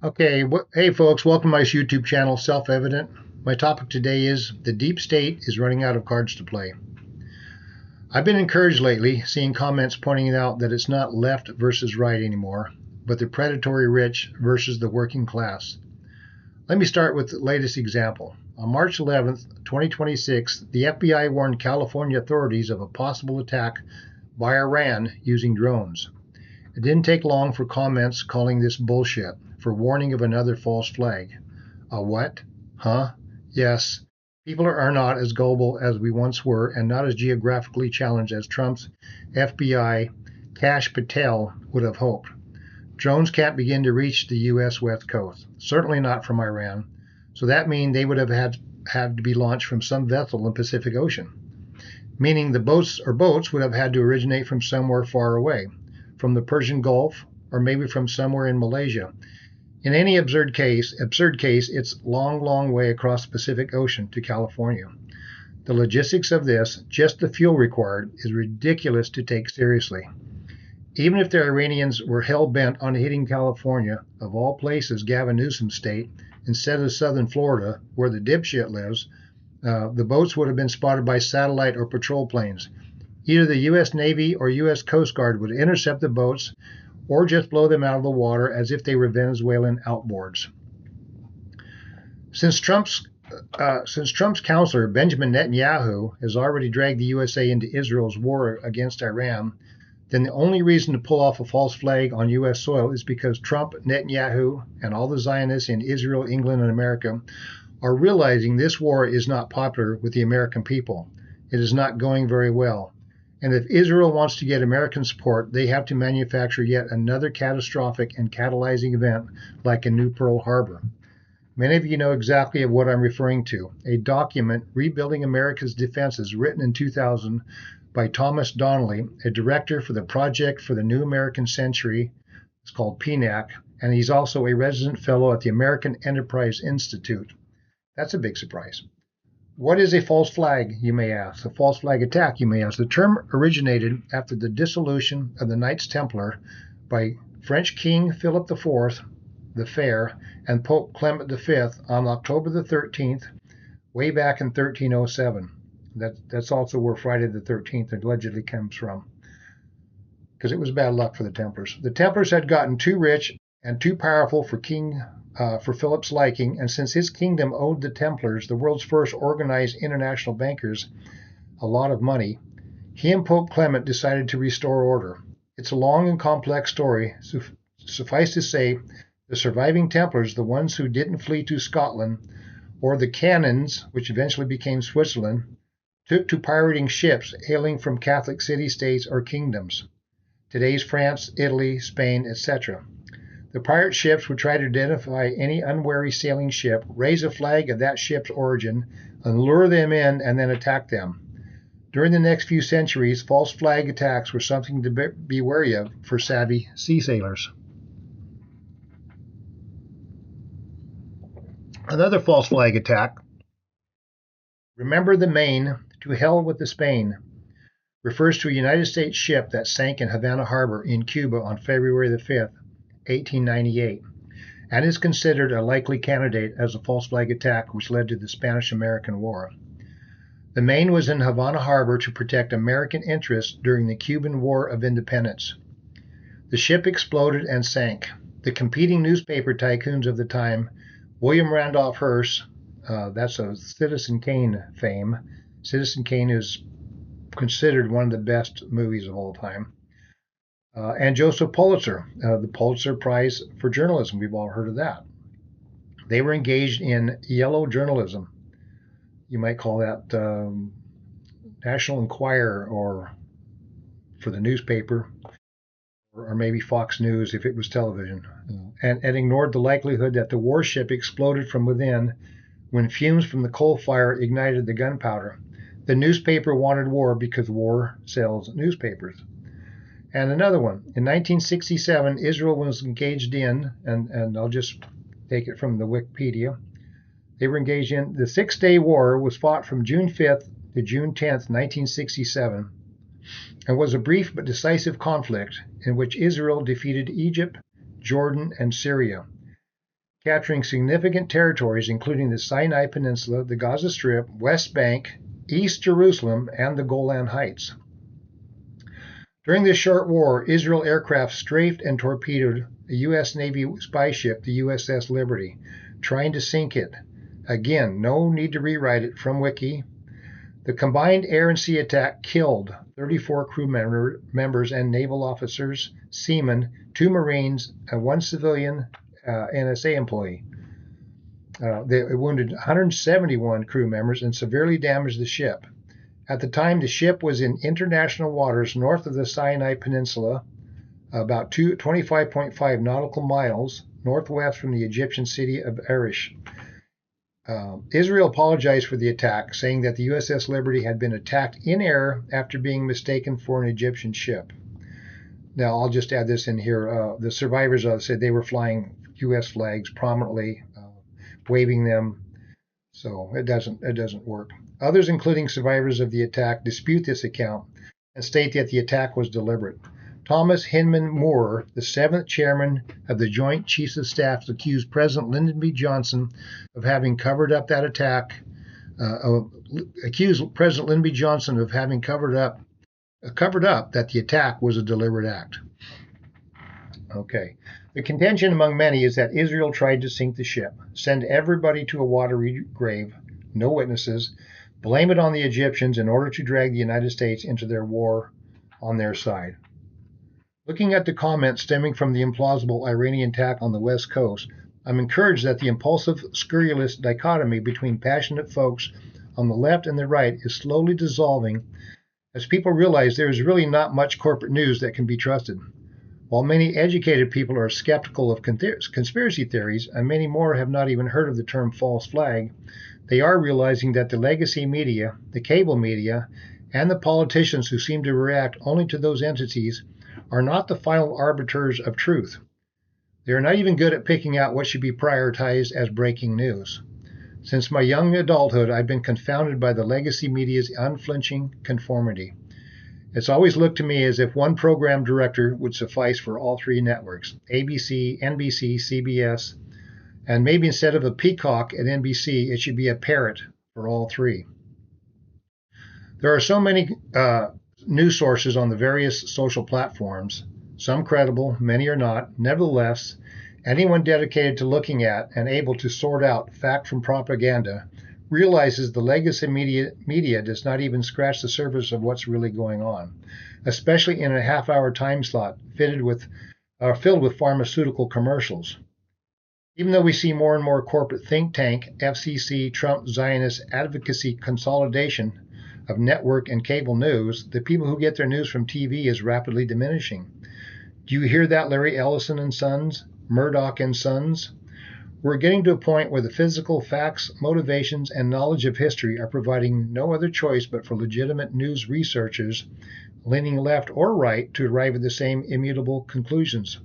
Okay, hey folks, welcome to my YouTube channel, Self-Evident. My topic today is the deep state is running out of cards to play. I've been encouraged lately, seeing comments pointing out that it's not left versus right anymore, but the predatory rich versus the working class. Let me start with the latest example. On March 11th, 2026, the FBI warned California authorities of a possible attack by Iran using drones. It didn't take long for comments calling this bullshit, for warning of another false flag. A what? Huh? Yes. People are not as gullible as we once were and not as geographically challenged as Trump's FBI Kash Patel would have hoped. Drones can't begin to reach the U.S. West Coast, certainly not from Iran, so that means they would have had to be launched from some vessel in the Pacific Ocean, meaning the boats would have had to originate from somewhere far away, from the Persian Gulf, or maybe from somewhere in Malaysia. In any absurd case, it's long way across the Pacific Ocean to California. The logistics of this, just the fuel required, is ridiculous to take seriously. Even if the Iranians were hell-bent on hitting California, of all places, Gavin Newsom's state, instead of southern Florida, where the dipshit lives, the boats would have been spotted by satellite or patrol planes. Either the U.S. Navy or U.S. Coast Guard would intercept the boats or just blow them out of the water as if they were Venezuelan outboards. Since Trump's counselor, Benjamin Netanyahu, has already dragged the USA into Israel's war against Iran, then the only reason to pull off a false flag on U.S. soil is because Trump, Netanyahu, and all the Zionists in Israel, England, and America are realizing this war is not popular with the American people. It is not going very well. And if Israel wants to get American support, they have to manufacture yet another catastrophic and catalyzing event like a new Pearl Harbor. Many of you know exactly what I'm referring to, a document, Rebuilding America's Defenses, written in 2000 by Thomas Donnelly, a director for the Project for the New American Century. It's called PNAC, and he's also a resident fellow at the American Enterprise Institute. That's a big surprise. What is a false flag, you may ask? A false flag attack, you may ask. The term originated after the dissolution of the Knights Templar by French King Philip IV the Fair and Pope Clement V on October the 13th, way back in 1307. That's also where Friday the 13th allegedly comes from, because it was bad luck for the Templars. The Templars had gotten too rich and too powerful for Philip's liking, and since his kingdom owed the Templars, the world's first organized international bankers, a lot of money, he and Pope Clement decided to restore order. It's a long and complex story. Suffice to say, the surviving Templars, the ones who didn't flee to Scotland, or the Canons, which eventually became Switzerland, took to pirating ships hailing from Catholic city-states or kingdoms, today's France, Italy, Spain, etc. The pirate ships would try to identify any unwary sailing ship, raise a flag of that ship's origin, and lure them in and then attack them. During the next few centuries, false flag attacks were something to be wary of for savvy sea sailors. Another false flag attack, remember the Maine, to hell with the Spain, refers to a United States ship that sank in Havana Harbor in Cuba on February the 5th, 1898, and is considered a likely candidate as a false flag attack which led to the Spanish-American War. The Maine was in Havana Harbor to protect American interests during the Cuban War of Independence. The ship exploded and sank. The competing newspaper tycoons of the time, William Randolph Hearst, that's a Citizen Kane fame. Citizen Kane is considered one of the best movies of all time. And Joseph Pulitzer, the Pulitzer Prize for Journalism. We've all heard of that. They were engaged in yellow journalism. You might call that National Enquirer, or for the newspaper, or maybe Fox News if it was television, and ignored the likelihood that the warship exploded from within when fumes from the coal fire ignited the gunpowder. The newspaper wanted war because war sells newspapers. And another one, in 1967, Israel was engaged in, and I'll just take it from the Wikipedia, they were engaged in, the Six-Day War was fought from June 5th to June 10th, 1967, and was a brief but decisive conflict in which Israel defeated Egypt, Jordan, and Syria. capturing significant territories including the Sinai Peninsula, the Gaza Strip, West Bank, East Jerusalem, and the Golan Heights. During this short war, Israel aircraft strafed and torpedoed a U.S. Navy spy ship, the USS Liberty, trying to sink it. Again, no need to rewrite it from Wiki. The combined air and sea attack killed 34 crew members and naval officers, seamen, 2 Marines, and 1 civilian NSA employee. They wounded 171 crew members and severely damaged the ship. At the time, the ship was in international waters north of the Sinai Peninsula, about 25.5 nautical miles northwest from the Egyptian city of Arish. Israel apologized for the attack, saying that the USS Liberty had been attacked in air after being mistaken for an Egyptian ship. Now, I'll just add this in here. The survivors said they were flying U.S. flags prominently, waving them, so it doesn't work. Others, including survivors of the attack, dispute this account and state that the attack was deliberate. Thomas Hinman Moore, the 7th chairman of the Joint Chiefs of Staff, accused President Lyndon B. Johnson of having covered up that attack. Accused President Lyndon B. Johnson of having covered up that the attack was a deliberate act. Okay. The contention among many is that Israel tried to sink the ship, send everybody to a watery grave, no witnesses, blame it on the Egyptians in order to drag the United States into their war on their side. Looking at the comments stemming from the implausible Iranian attack on the West Coast, I'm encouraged that the impulsive, scurrilous dichotomy between passionate folks on the left and the right is slowly dissolving as people realize there is really not much corporate news that can be trusted. While many educated people are skeptical of conspiracy theories, and many more have not even heard of the term false flag, they are realizing that the legacy media, the cable media, and the politicians who seem to react only to those entities are not the final arbiters of truth. They are not even good at picking out what should be prioritized as breaking news. Since my young adulthood, I've been confounded by the legacy media's unflinching conformity. It's always looked to me as if one program director would suffice for all 3 networks, ABC, NBC, CBS, and maybe instead of a peacock at NBC, it should be a parrot for all 3. There are so many news sources on the various social platforms, some credible, many are not. Nevertheless, anyone dedicated to looking at and able to sort out fact from propaganda realizes the legacy media does not even scratch the surface of what's really going on, especially in a half-hour time slot filled with pharmaceutical commercials. Even though we see more and more corporate think tank, FCC, Trump, Zionist advocacy consolidation of network and cable news, the people who get their news from TV is rapidly diminishing. Do you hear that, Larry Ellison and Sons, Murdoch and Sons? We're getting to a point where the physical facts, motivations, and knowledge of history are providing no other choice but for legitimate news researchers, leaning left or right, to arrive at the same immutable conclusions.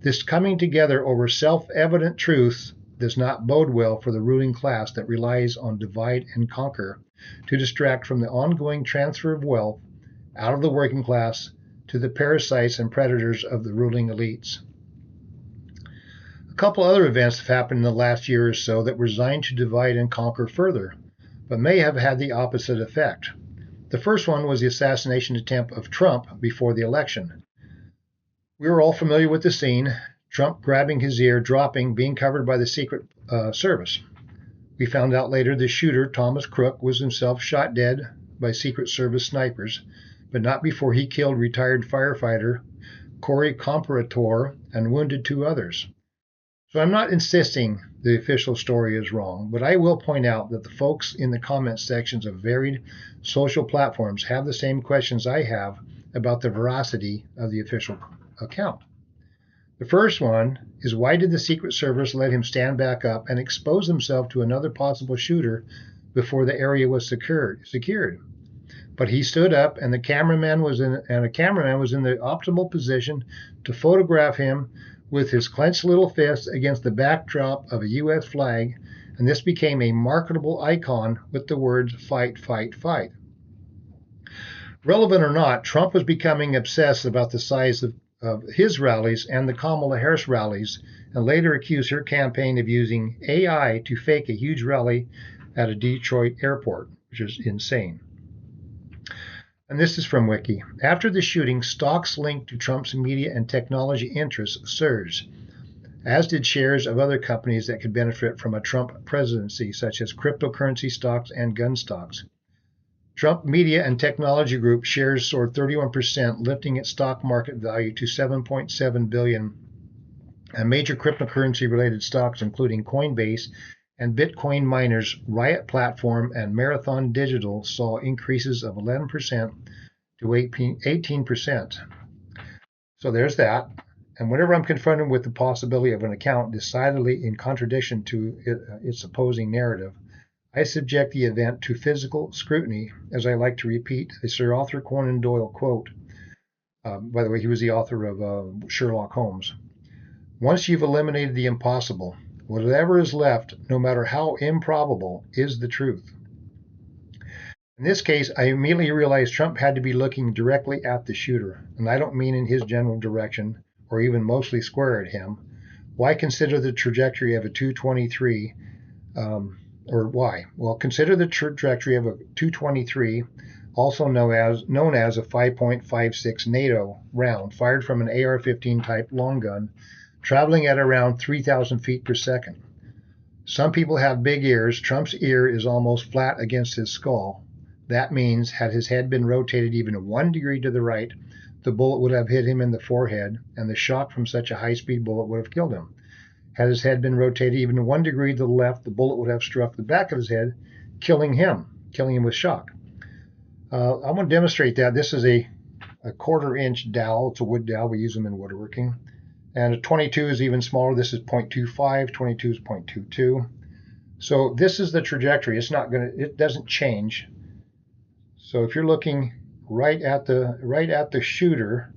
This coming together over self-evident truths does not bode well for the ruling class that relies on divide and conquer to distract from the ongoing transfer of wealth out of the working class to the parasites and predators of the ruling elites. A couple other events have happened in the last year or so that were designed to divide and conquer further, but may have had the opposite effect. The first one was the assassination attempt of Trump before the election. We were all familiar with the scene, Trump grabbing his ear, dropping, being covered by the Secret Service. We found out later the shooter, Thomas Crook, was himself shot dead by Secret Service snipers, but not before he killed retired firefighter Corey Comparator and wounded 2 others. So I'm not insisting the official story is wrong, but I will point out that the folks in the comment sections of varied social platforms have the same questions I have about the veracity of the official account. The first one is, why did the Secret Service let him stand back up and expose himself to another possible shooter before the area was secured? But he stood up, and a cameraman was in the optimal position to photograph him with his clenched little fist against the backdrop of a U.S. flag, and this became a marketable icon with the words "Fight, fight, fight." Relevant or not, Trump was becoming obsessed about the size of of his rallies and the Kamala Harris rallies, and later accused her campaign of using AI to fake a huge rally at a Detroit airport, which is insane. And this is from Wiki. After the shooting, stocks linked to Trump's media and technology interests surged, as did shares of other companies that could benefit from a Trump presidency, such as cryptocurrency stocks and gun stocks. Trump Media and Technology Group shares soared 31%, lifting its stock market value to $7.7 billion. And major cryptocurrency-related stocks, including Coinbase and Bitcoin miners Riot Platform and Marathon Digital, saw increases of 11% to 18%. So there's that. And whenever I'm confronted with the possibility of an account decidedly in contradiction to its opposing narrative, I subject the event to physical scrutiny, as I like to repeat the Sir Arthur Conan Doyle quote. By the way, he was the author of Sherlock Holmes. Once you've eliminated the impossible, whatever is left, no matter how improbable, is the truth. In this case, I immediately realized Trump had to be looking directly at the shooter, and I don't mean in his general direction, or even mostly square at him. Why consider the trajectory of a 223? Or why? Well, consider the trajectory of a 223, also known as a 5.56 NATO round, fired from an AR-15 type long gun, traveling at around 3,000 feet per second. Some people have big ears. Trump's ear is almost flat against his skull. That means, had his head been rotated even 1 degree to the right, the bullet would have hit him in the forehead, and the shock from such a high-speed bullet would have killed him. Had his head been rotated even 1 degree to the left, the bullet would have struck the back of his head, killing him with shock. I'm going to demonstrate that. This is a 1/4-inch dowel. It's a wood dowel. We use them in woodworking. And a 22 is even smaller. This is 0.25. 22 is 0.22. So this is the trajectory. It doesn't change. So if you're looking right at the shooter,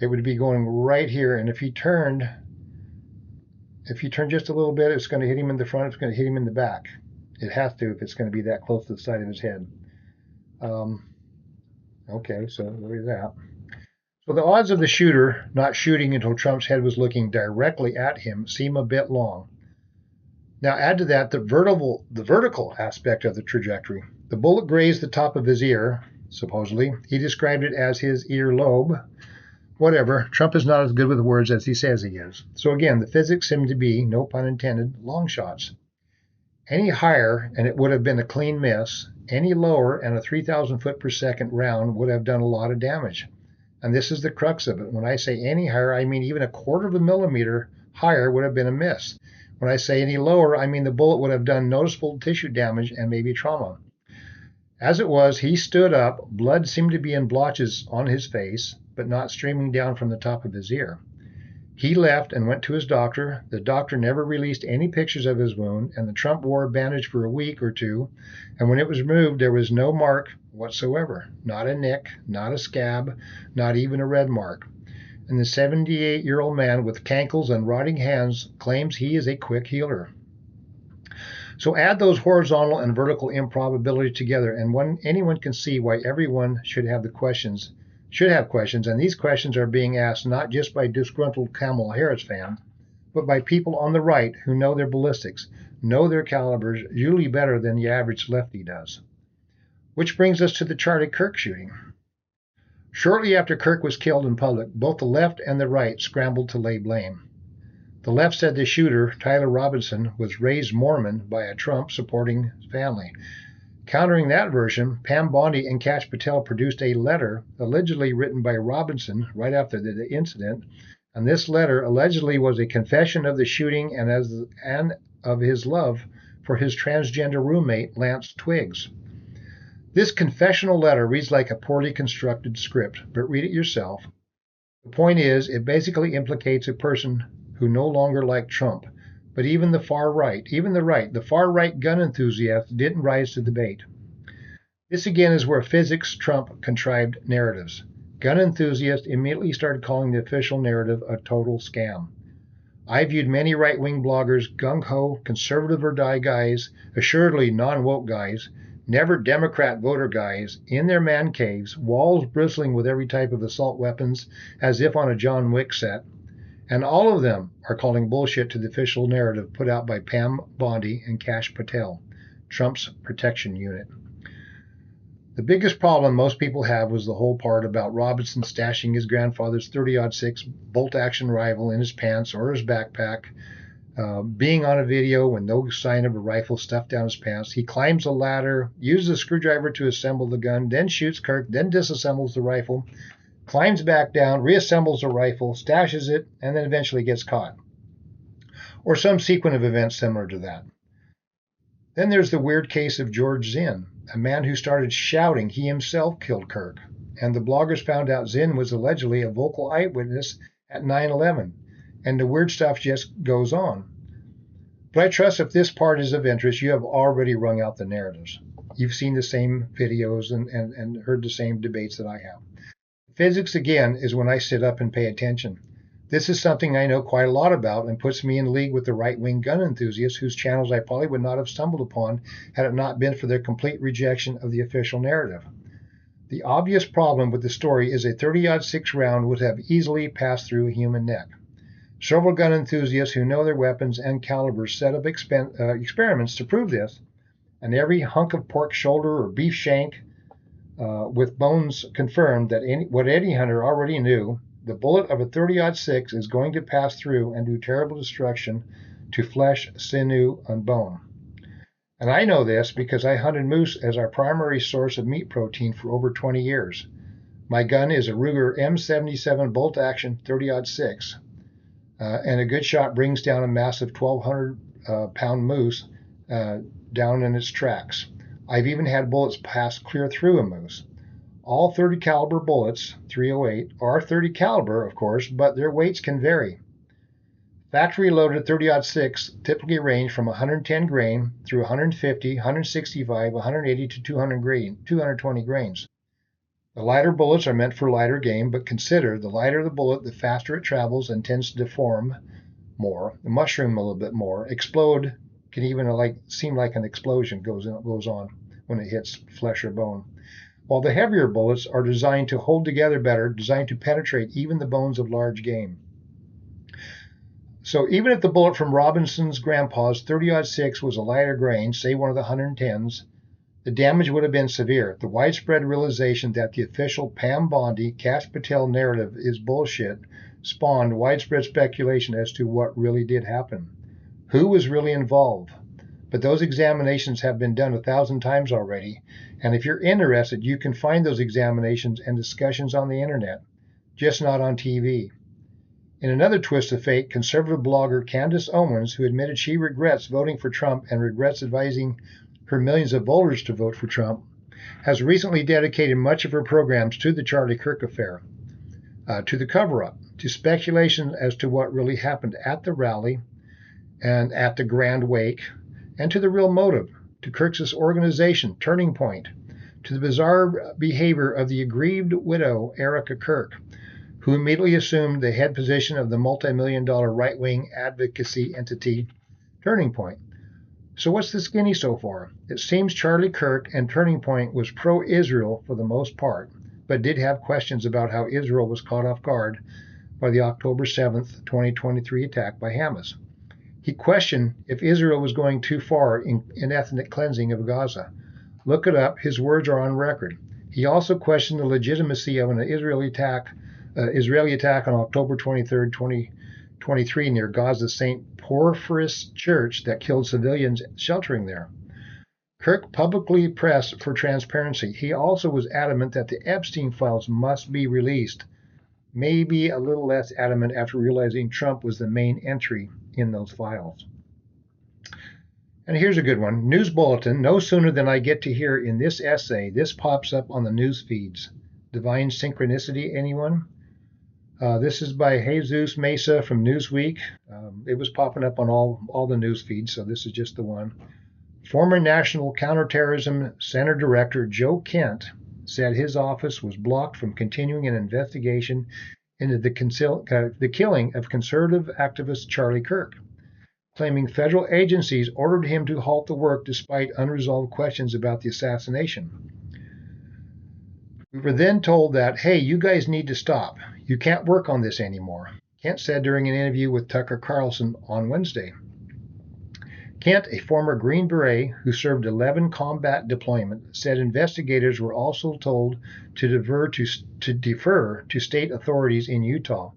it would be going right here. And if you turn just a little bit, it's going to hit him in the front. It's going to hit him in the back. It has to if it's going to be that close to the side of his head. Okay, so look at that. So the odds of the shooter not shooting until Trump's head was looking directly at him seem a bit long. Now add to that the vertical aspect of the trajectory. The bullet grazed the top of his ear, supposedly. He described it as his earlobe. Whatever, Trump is not as good with words as he says he is. So again, the physics seem to be, no pun intended, long shots. Any higher, and it would have been a clean miss. Any lower, and a 3,000 foot per second round would have done a lot of damage. And this is the crux of it. When I say any higher, I mean even 1/4 of a millimeter higher would have been a miss. When I say any lower, I mean the bullet would have done noticeable tissue damage and maybe trauma. As it was, he stood up. Blood seemed to be in blotches on his face, but not streaming down from the top of his ear. He left and went to his doctor. The doctor never released any pictures of his wound, and the Trump wore a bandage for a week or two, and when it was removed, there was no mark whatsoever. Not a nick, not a scab, not even a red mark. And the 78-year-old man with cankles and rotting hands claims he is a quick healer. So add those horizontal and vertical improbability together, and anyone can see why everyone should have questions, and these questions are being asked not just by disgruntled Kamala Harris fans, but by people on the right who know their ballistics, know their calibers, usually better than the average lefty does. Which brings us to the Charlie Kirk shooting. Shortly after Kirk was killed in public, both the left and the right scrambled to lay blame. The left said the shooter, Tyler Robinson, was raised Mormon by a Trump-supporting family. Countering that version, Pam Bondi and Kash Patel produced a letter allegedly written by Robinson right after the incident, and this letter allegedly was a confession of the shooting and of his love for his transgender roommate, Lance Twiggs. This confessional letter reads like a poorly constructed script, but read it yourself. The point is, it basically implicates a person who no longer liked Trump, but even the far right gun enthusiasts didn't rise to the bait. This again is where physics trump contrived narratives. Gun enthusiasts immediately started calling the official narrative a total scam. I viewed many right-wing bloggers, gung-ho, conservative or die guys, assuredly non-woke guys, never Democrat voter guys in their man caves, walls bristling with every type of assault weapons as if on a John Wick set. And all of them are calling bullshit to the official narrative put out by Pam Bondi and Kash Patel, Trump's protection unit. The biggest problem most people have was the whole part about Robinson stashing his grandfather's 30-06 bolt-action rifle in his pants or his backpack, being on a video with no sign of a rifle stuffed down his pants. He climbs a ladder, uses a screwdriver to assemble the gun, then shoots Kirk, then disassembles the rifle, climbs back down, reassembles the rifle, stashes it, and then eventually gets caught. Or some sequence of events similar to that. Then there's the weird case of George Zinn, a man who started shouting he himself killed Kirk, and the bloggers found out Zinn was allegedly a vocal eyewitness at 9/11, and the weird stuff just goes on. But I trust if this part is of interest, you have already wrung out the narratives. You've seen the same videos and heard the same debates that I have. Physics, again, is when I sit up and pay attention. This is something I know quite a lot about and puts me in league with the right-wing gun enthusiasts whose channels I probably would not have stumbled upon had it not been for their complete rejection of the official narrative. The obvious problem with the story is a 30-06 round would have easily passed through a human neck. Several gun enthusiasts who know their weapons and calibers set up experiments to prove this, and every hunk of pork shoulder or beef shank with bones confirmed that what any hunter already knew, the bullet of a 30-06 is going to pass through and do terrible destruction to flesh, sinew, and bone. And I know this because I hunted moose as our primary source of meat protein for over 20 years. My gun is a Ruger M77 bolt-action 30-06, and a good shot brings down a massive 1,200-pound moose down in its tracks. I've even had bullets pass clear through a moose. All 30 caliber bullets, 308, are 30 caliber, of course, but their weights can vary. Factory loaded 30-06 typically range from 110 grain through 150, 165, 180 to 220 grains. The lighter bullets are meant for lighter game, but consider the lighter the bullet, the faster it travels and tends to deform more, mushroom a little bit more, explode, can even seem like an explosion goes on when it hits flesh or bone. While the heavier bullets are designed to hold together better, designed to penetrate even the bones of large game. So even if the bullet from Robinson's grandpa's 30-06 was a lighter grain, say one of the 110s, the damage would have been severe. The widespread realization that the official Pam Bondi, Kash Patel narrative is bullshit spawned widespread speculation as to what really did happen. Who was really involved? But those examinations have been done 1,000 times already, and if you're interested, you can find those examinations and discussions on the internet, just not on TV. In another twist of fate, conservative blogger Candace Owens, who admitted she regrets voting for Trump and regrets advising her millions of voters to vote for Trump, has recently dedicated much of her programs to the Charlie Kirk affair, to the cover-up, to speculation as to what really happened at the rally and at the grand wake, and to the real motive, to Kirk's organization, Turning Point, to the bizarre behavior of the aggrieved widow, Erica Kirk, who immediately assumed the head position of the multi-million-dollar right-wing advocacy entity, Turning Point. So what's the skinny so far? It seems Charlie Kirk and Turning Point was pro-Israel for the most part, but did have questions about how Israel was caught off guard by the October 7th, 2023 attack by Hamas. He questioned if Israel was going too far in ethnic cleansing of Gaza. Look it up. His words are on record. He also questioned the legitimacy of an Israeli attack on October 23rd, 2023 near Gaza's St. Porphyrius Church that killed civilians sheltering there. Kirk publicly pressed for transparency. He also was adamant that the Epstein files must be released. Maybe a little less adamant after realizing Trump was the main entry in those files. And here's a good one. News bulletin. No sooner than I get to hear in this essay, this pops up on the news feeds. Divine synchronicity, anyone? This is by Jesus Mesa from Newsweek. It was popping up on all the news feeds, so this is just the one. Former National Counterterrorism Center Director Joe Kent said his office was blocked from continuing an investigation into the killing of conservative activist Charlie Kirk. claiming federal agencies ordered him to halt the work despite unresolved questions about the assassination. We were then told that, hey, you guys need to stop. You can't work on this anymore, Kent said during an interview with Tucker Carlson on Wednesday. Kent, a former Green Beret who served 11 combat deployments, said investigators were also told to defer to state authorities in Utah.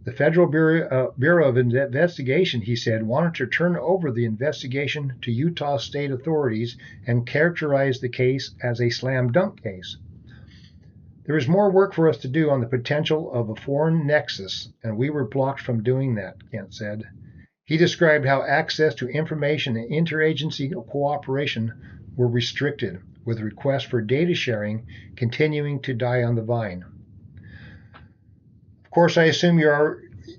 The Federal Bureau of Investigation, he said, wanted to turn over the investigation to Utah state authorities and characterize the case as a slam dunk case. There is more work for us to do on the potential of a foreign nexus, and we were blocked from doing that, Kent said. He described how access to information and interagency cooperation were restricted, with requests for data sharing continuing to die on the vine. Of course, I assume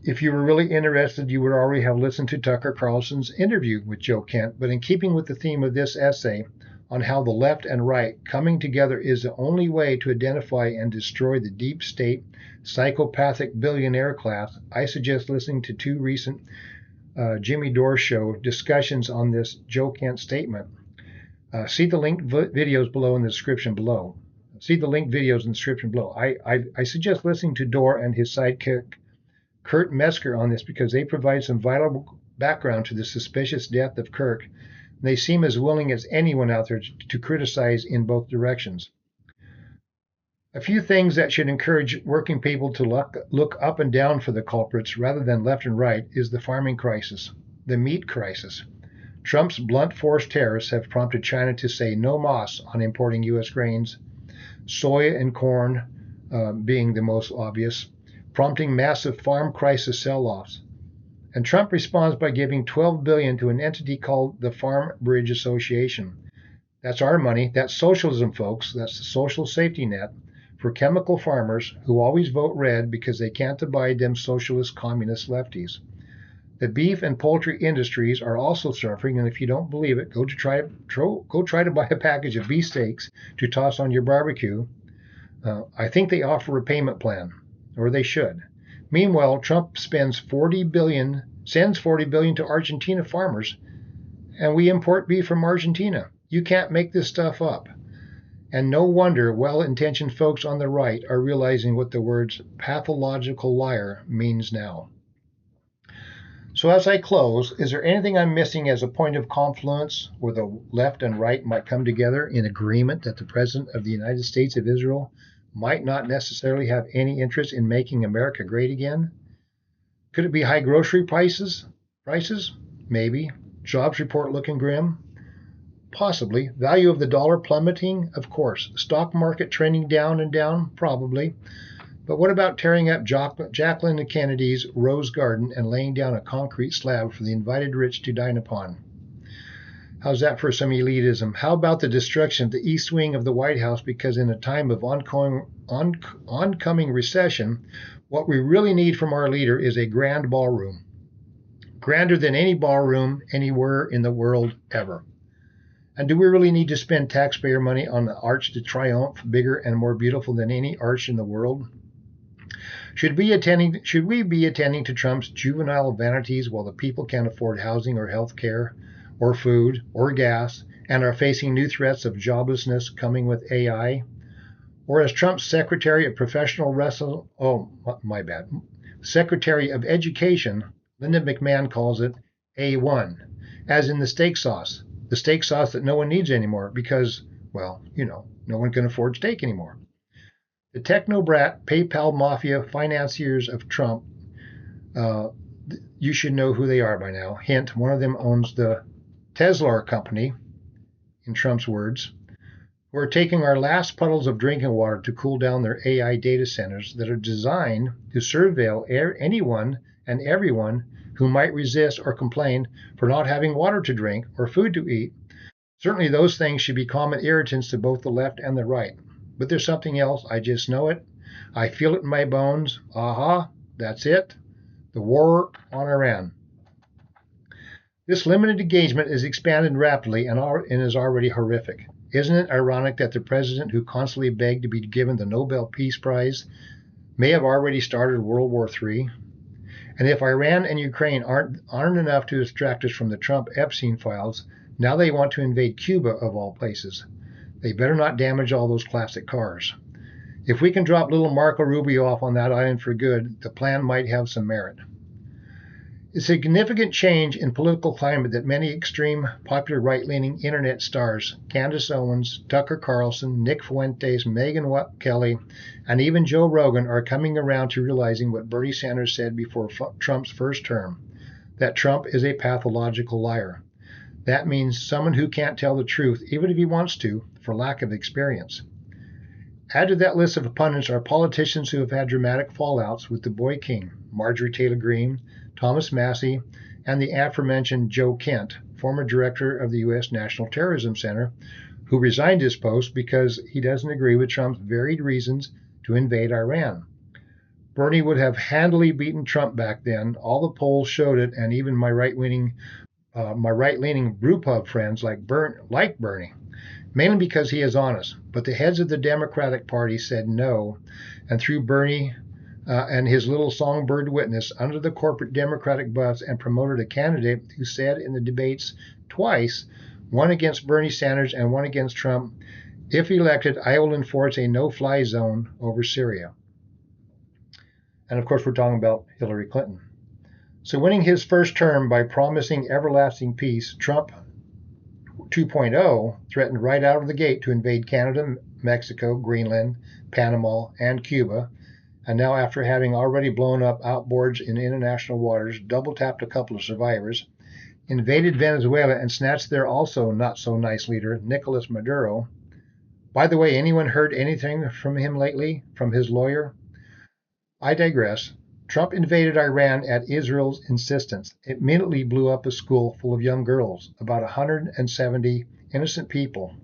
if you were really interested, you would already have listened to Tucker Carlson's interview with Joe Kent, but in keeping with the theme of this essay on how the left and right coming together is the only way to identify and destroy the deep state psychopathic billionaire class, I suggest listening to two recent Jimmy Dore show discussions on this Joe Kent statement. See the linked videos below in the description below. I suggest listening to Dore and his sidekick Kurt Metzger on this because they provide some vital background to the suspicious death of Kirk. They seem as willing as anyone out there to criticize in both directions. A few things that should encourage working people to look up and down for the culprits rather than left and right is the farming crisis, the meat crisis. Trump's blunt force tariffs have prompted China to say no mas on importing U.S. grains, soy and corn being the most obvious, prompting massive farm crisis sell-offs. And Trump responds by giving $12 billion to an entity called the Farm Bridge Association. That's our money. That's socialism, folks. That's the social safety net for chemical farmers who always vote red because they can't abide them socialist communist lefties. The beef and poultry industries are also suffering, and if you don't believe it, go try to buy a package of beefsteaks to toss on your barbecue. I think they offer a payment plan, or they should. Meanwhile, Trump sends $40 billion to Argentina farmers, and we import beef from Argentina. You can't make this stuff up. And no wonder well-intentioned folks on the right are realizing what the words pathological liar means now. So as I close, is there anything I'm missing as a point of confluence where the left and right might come together in agreement that the President of the United States of Israel might not necessarily have any interest in making America great again? Could it be high grocery prices? Maybe. Jobs report looking grim? Possibly. Value of the dollar plummeting? Of course. Stock market trending down and down? Probably. But what about tearing up Jacqueline Kennedy's Rose Garden and laying down a concrete slab for the invited rich to dine upon? How's that for some elitism? How about the destruction of the east wing of the White House because in a time of oncoming recession, what we really need from our leader is a grand ballroom. Grander than any ballroom anywhere in the world ever. And do we really need to spend taxpayer money on the Arch de Triomphe, bigger and more beautiful than any arch in the world? Should we be attending to Trump's juvenile vanities while the people can't afford housing or health care or food or gas and are facing new threats of joblessness coming with AI? Or as Trump's Secretary of Secretary of Education, Linda McMahon calls it A1, as in the steak sauce. The steak sauce that no one needs anymore because, well, no one can afford steak anymore. The technobrat PayPal mafia financiers of Trump, you should know who they are by now. Hint, one of them owns the Tesla company, in Trump's words, who are taking our last puddles of drinking water to cool down their AI data centers that are designed to surveil anyone and everyone who might resist or complain for not having water to drink or food to eat. Certainly those things should be common irritants to both the left and the right. But there's something else. I just know it. I feel it in my bones. Aha, that's it. The war on Iran. This limited engagement is expanded rapidly and is already horrific. Isn't it ironic that the president who constantly begged to be given the Nobel Peace Prize may have already started World War III? And if Iran and Ukraine aren't enough to distract us from the Trump Epstein files, now they want to invade Cuba of all places. They better not damage all those classic cars. If we can drop little Marco Rubio off on that island for good, the plan might have some merit. It's a significant change in political climate that many extreme, popular right-leaning internet stars, Candace Owens, Tucker Carlson, Nick Fuentes, Megyn Kelly, and even Joe Rogan are coming around to realizing what Bernie Sanders said before Trump's first term, that Trump is a pathological liar. That means someone who can't tell the truth, even if he wants to, for lack of experience. Add to that list of pundits are politicians who have had dramatic fallouts with the Boy King, Marjorie Taylor Greene, Thomas Massey, and the aforementioned Joe Kent, former director of the U.S. National Terrorism Center, who resigned his post because he doesn't agree with Trump's varied reasons to invade Iran. Bernie would have handily beaten Trump back then. All the polls showed it, and even my right-leaning brewpub friends like Bernie, mainly because he is honest. But the heads of the Democratic Party said no, and threw Bernie and his little songbird witness under the corporate Democratic bus and promoted a candidate who said in the debates twice, one against Bernie Sanders and one against Trump, if elected, I will enforce a no-fly zone over Syria. And of course, we're talking about Hillary Clinton. So winning his first term by promising everlasting peace, Trump 2.0 threatened right out of the gate to invade Canada, Mexico, Greenland, Panama, and Cuba. And now, after having already blown up outboards in international waters, double-tapped a couple of survivors, invaded Venezuela and snatched their also not-so-nice leader, Nicolas Maduro. By the way, anyone heard anything from him lately, from his lawyer? I digress. Trump invaded Iran at Israel's insistence. It immediately blew up a school full of young girls, about 170 innocent people.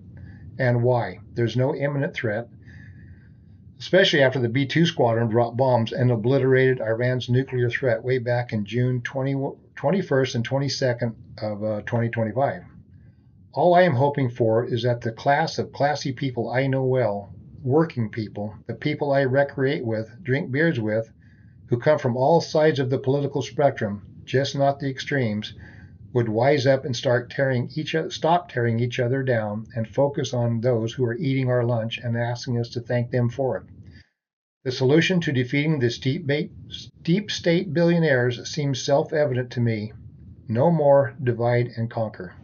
And why? There's no imminent threat, especially after the B-2 squadron dropped bombs and obliterated Iran's nuclear threat way back in June 21st and 22nd of 2025. All I am hoping for is that the class of classy people I know well, working people, the people I recreate with, drink beers with, who come from all sides of the political spectrum, just not the extremes, would wise up and stop tearing each other down and focus on those who are eating our lunch and asking us to thank them for it. The solution to defeating the deep state billionaires seems self-evident to me. No more divide and conquer.